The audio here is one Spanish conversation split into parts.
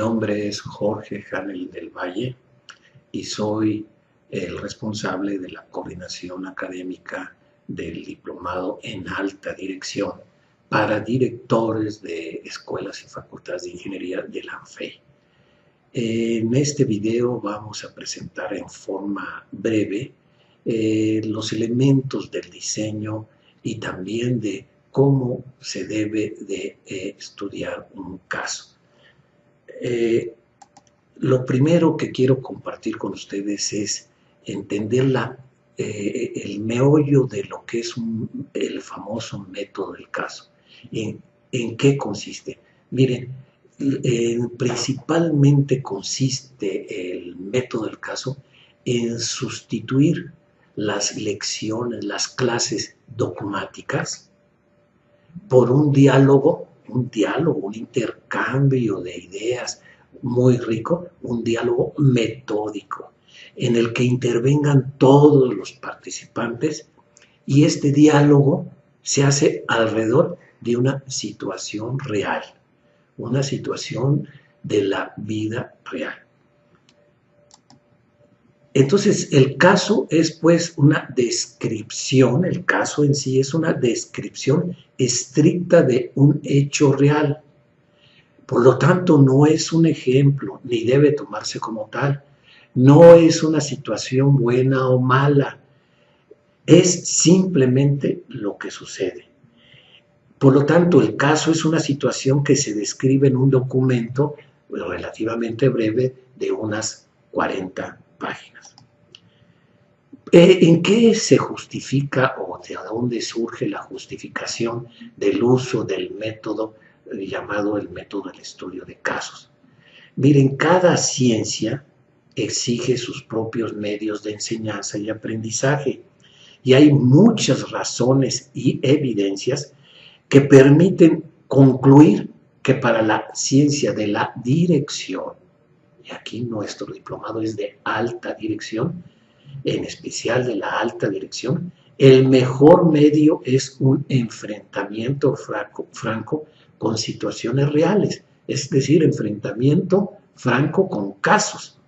nombre es Jorge Janel del Valle y soy el responsable de la coordinación académica del Diplomado en Alta Dirección para directores de escuelas y facultades de ingeniería de la ANFE. En este video vamos a presentar en forma breve los elementos del diseño y también de cómo se debe de estudiar un caso. Lo primero que quiero compartir con ustedes es entender el meollo de lo que es el famoso método del caso. ¿En qué consiste? Miren, principalmente consiste el método del caso en sustituir las lecciones, las clases dogmáticas, por un diálogo, un intercambio de ideas muy rico, un diálogo metódico, en el que intervengan todos los participantes, y este diálogo se hace alrededor de una situación real, una situación de la vida real. Entonces, el caso es pues una descripción, el caso en sí es una descripción estricta de un hecho real. Por lo tanto, no es un ejemplo, ni debe tomarse como tal. No es una situación buena o mala. Es simplemente lo que sucede. Por lo tanto, el caso es una situación que se describe en un documento relativamente breve de unas 40 páginas. ¿En qué se justifica o de dónde surge la justificación del uso del método llamado el método del estudio de casos? Miren, cada ciencia exige sus propios medios de enseñanza y aprendizaje, y hay muchas razones y evidencias que permiten concluir que para la ciencia de la dirección, y aquí nuestro diplomado es de alta dirección, en especial de la alta dirección, el mejor medio es un enfrentamiento franco con situaciones reales, es decir, enfrentamiento franco con casos.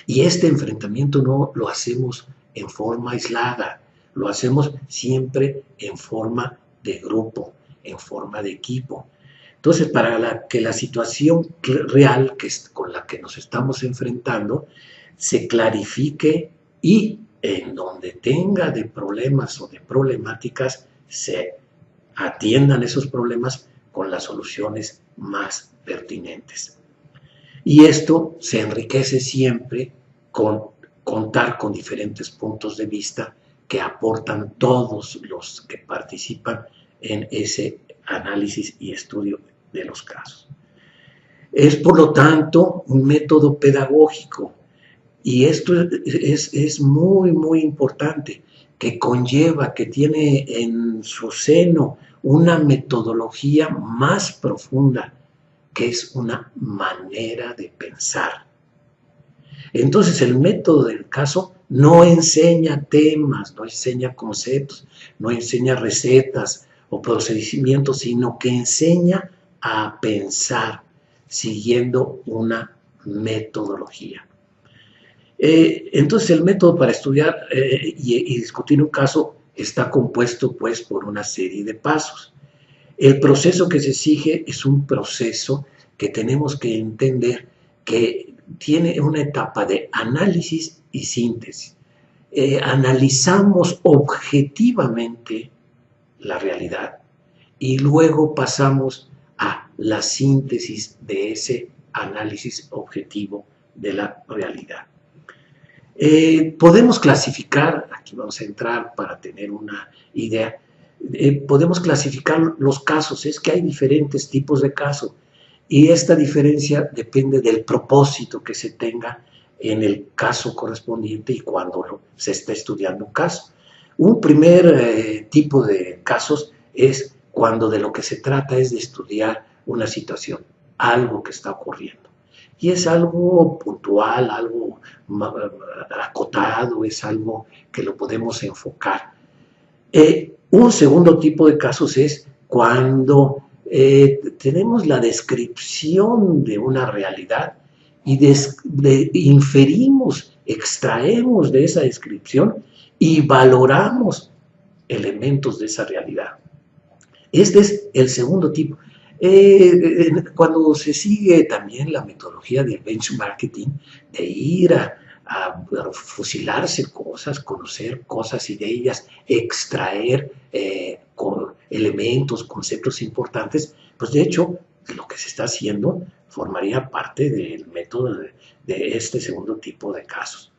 Y este enfrentamiento no lo hacemos en forma aislada, lo hacemos siempre en forma de grupo, en forma de equipo. Entonces, para que la situación real con la que nos estamos enfrentando se clarifique y en donde tenga de problemas o de problemáticas se atiendan esos problemas con las soluciones más pertinentes. Y esto se enriquece siempre con contar con diferentes puntos de vista que aportan todos los que participan en ese análisis y estudio de los casos. Es, por lo tanto, un método pedagógico, y esto es muy, muy importante, que conlleva, que tiene en su seno una metodología más profunda, que es una manera de pensar. Entonces, el método del caso no enseña temas, no enseña conceptos, no enseña recetas o procedimientos, sino que enseña a pensar siguiendo una metodología. Entonces, el método para estudiar y discutir un caso está compuesto pues por una serie de pasos. El proceso que se exige es un proceso que tenemos que entender que tiene una etapa de análisis y síntesis. Analizamos objetivamente la realidad y luego pasamos a la síntesis de ese análisis objetivo de la realidad. Podemos clasificar, aquí vamos a entrar para tener una idea, podemos clasificar los casos, es que hay diferentes tipos de casos y esta diferencia depende del propósito que se tenga en el caso correspondiente y cuando se está estudiando un caso. Un primer tipo de casos es cuando de lo que se trata es de estudiar una situación, algo que está ocurriendo. Y es algo puntual, algo acotado, es algo que lo podemos enfocar. Un segundo tipo de casos es cuando tenemos la descripción de una realidad y inferimos, extraemos de esa descripción y valoramos elementos de esa realidad. Este es el segundo tipo. Cuando se sigue también la metodología del benchmarking, de ir a fusilarse cosas, conocer cosas y de ellas extraer elementos, conceptos importantes, pues de hecho lo que se está haciendo formaría parte del método de este segundo tipo de casos.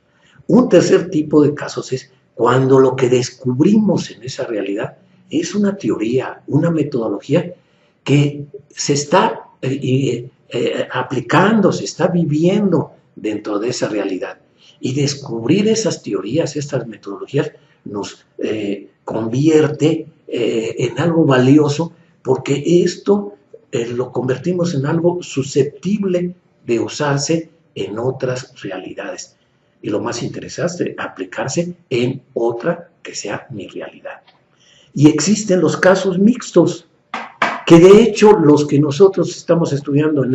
Un tercer tipo de casos es cuando lo que descubrimos en esa realidad es una teoría, una metodología que se está aplicando, se está viviendo dentro de esa realidad. Y descubrir esas teorías, estas metodologías, nos convierte en algo valioso, porque esto lo convertimos en algo susceptible de usarse en otras realidades. Y lo más interesante, aplicarse en otra que sea mi realidad. Y existen los casos mixtos, que de hecho los que nosotros estamos estudiando en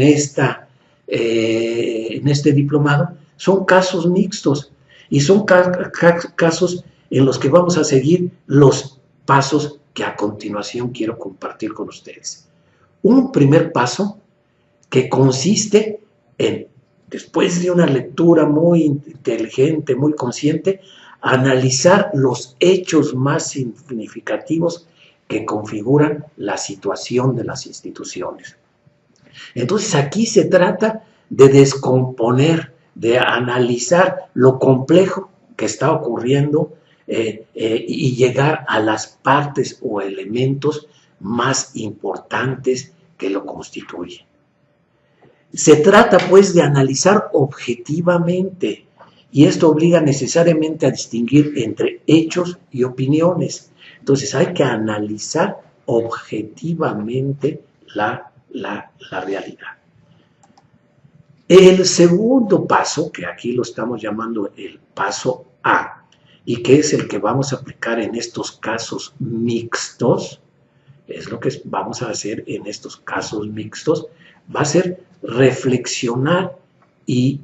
este diplomado son casos mixtos y son casos en los que vamos a seguir los pasos que a continuación quiero compartir con ustedes. Un primer paso que consiste en, después de una lectura muy inteligente, muy consciente, analizar los hechos más significativos que configuran la situación de las instituciones. Entonces aquí se trata de descomponer, de analizar lo complejo que está ocurriendo y llegar a las partes o elementos más importantes que lo constituyen. Se trata pues de analizar objetivamente, y esto obliga necesariamente a distinguir entre hechos y opiniones. Entonces hay que analizar objetivamente la realidad. El segundo paso, que aquí lo estamos llamando el paso A, y que es el que vamos a aplicar en estos casos mixtos, es lo que vamos a hacer en estos casos mixtos, va a ser reflexionar y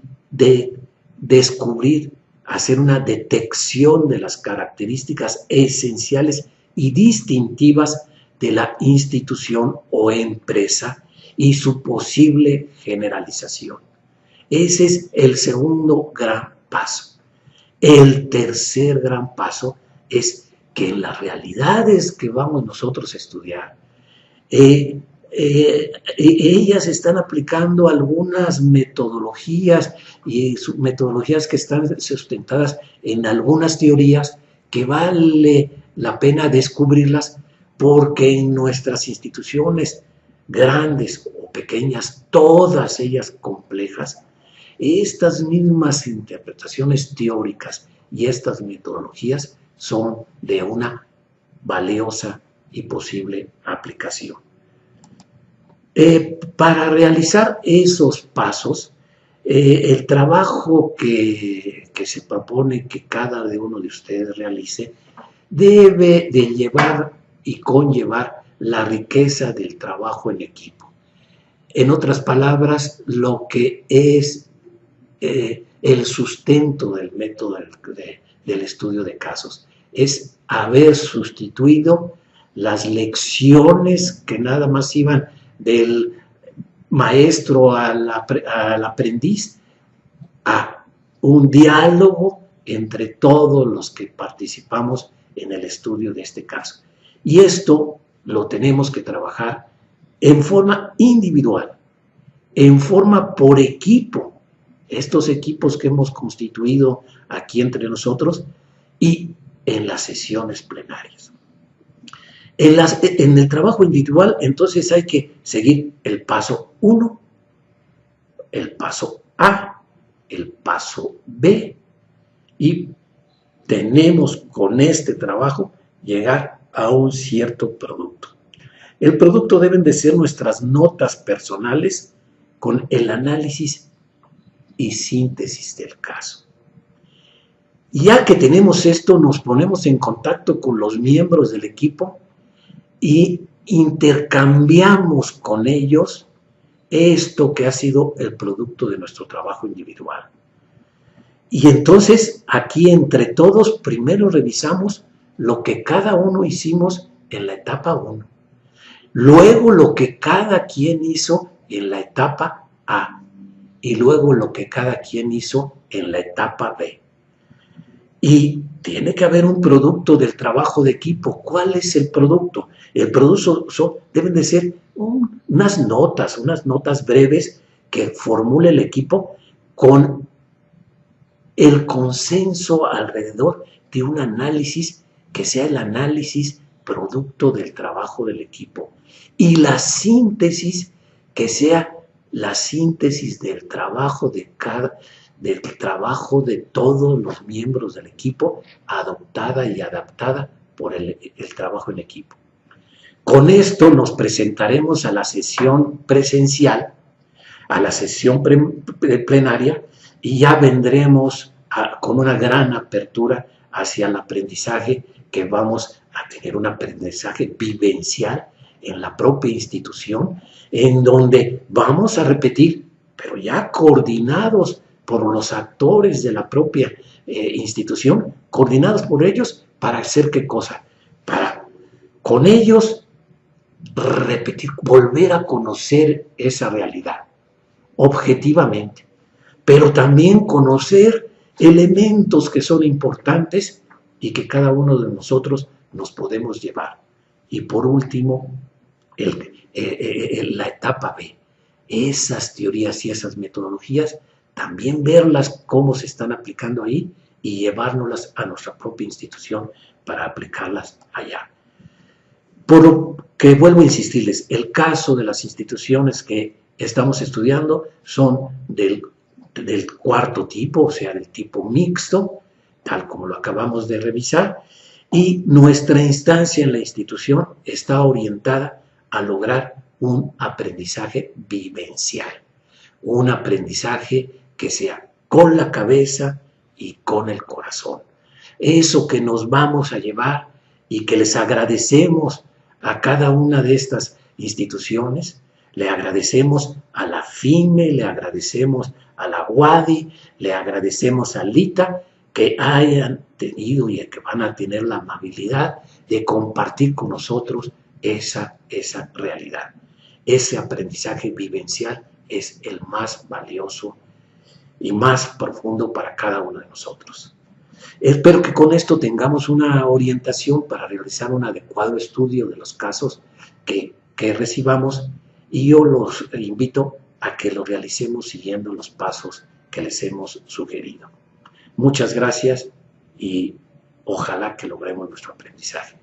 descubrir, hacer una detección de las características esenciales y distintivas de la institución o empresa y su posible generalización. Ese es el segundo gran paso. El tercer gran paso es que en las realidades que vamos nosotros a estudiar, ellas están aplicando algunas metodologías y metodologías que están sustentadas en algunas teorías que vale la pena descubrirlas, porque en nuestras instituciones grandes o pequeñas, todas ellas complejas, estas mismas interpretaciones teóricas y estas metodologías son de una valiosa y posible aplicación. Para realizar esos pasos, el trabajo que se propone que cada uno de ustedes realice debe de llevar y conllevar la riqueza del trabajo en equipo. En otras palabras, lo que es el sustento del método del estudio de casos es haber sustituido las lecciones que nada más iban del maestro al aprendiz a un diálogo entre todos los que participamos en el estudio de este caso. Y esto lo tenemos que trabajar en forma individual, en forma por equipo, estos equipos que hemos constituido aquí entre nosotros, y en las sesiones plenarias. En el trabajo individual, entonces hay que seguir el paso 1, el paso A, el paso B, y tenemos con este trabajo llegar a un cierto producto. El producto deben de ser nuestras notas personales con el análisis y síntesis del caso. Ya que tenemos esto, nos ponemos en contacto con los miembros del equipo y intercambiamos con ellos esto que ha sido el producto de nuestro trabajo individual. Y entonces aquí entre todos primero revisamos lo que cada uno hicimos en la etapa 1, luego lo que cada quien hizo en la etapa A y luego lo que cada quien hizo en la etapa B. Y tiene que haber un producto del trabajo de equipo. ¿Cuál es el producto? El producto deben de ser unas notas breves que formule el equipo con el consenso alrededor de un análisis que sea el análisis producto del trabajo del equipo. Y la síntesis que sea la síntesis del trabajo del trabajo de todos los miembros del equipo, adoptada y adaptada por el trabajo en equipo. Con esto nos presentaremos a la sesión presencial, a la sesión plenaria, y ya vendremos con una gran apertura hacia el aprendizaje, que vamos a tener un aprendizaje vivencial en la propia institución, en donde vamos a repetir, pero ya coordinados por los actores de la propia institución, coordinados por ellos para hacer qué cosa, para con ellos repetir, volver a conocer esa realidad objetivamente, pero también conocer elementos que son importantes y que cada uno de nosotros nos podemos llevar. Y por último, la etapa B, esas teorías y esas metodologías, también verlas cómo se están aplicando ahí y llevárnoslas a nuestra propia institución para aplicarlas allá. Por lo que vuelvo a insistirles, el caso de las instituciones que estamos estudiando son del cuarto tipo, o sea, del tipo mixto, tal como lo acabamos de revisar, y nuestra instancia en la institución está orientada a lograr un aprendizaje vivencial, un aprendizaje que sea con la cabeza y con el corazón. Eso que nos vamos a llevar y que les agradecemos a cada una de estas instituciones, le agradecemos a la FIME, le agradecemos a la UADY, le agradecemos a LITA, que hayan tenido y que van a tener la amabilidad de compartir con nosotros esa realidad. Ese aprendizaje vivencial es el más valioso y más profundo para cada uno de nosotros. Espero que con esto tengamos una orientación para realizar un adecuado estudio de los casos que recibamos, y yo los invito a que lo realicemos siguiendo los pasos que les hemos sugerido. Muchas gracias y ojalá que logremos nuestro aprendizaje.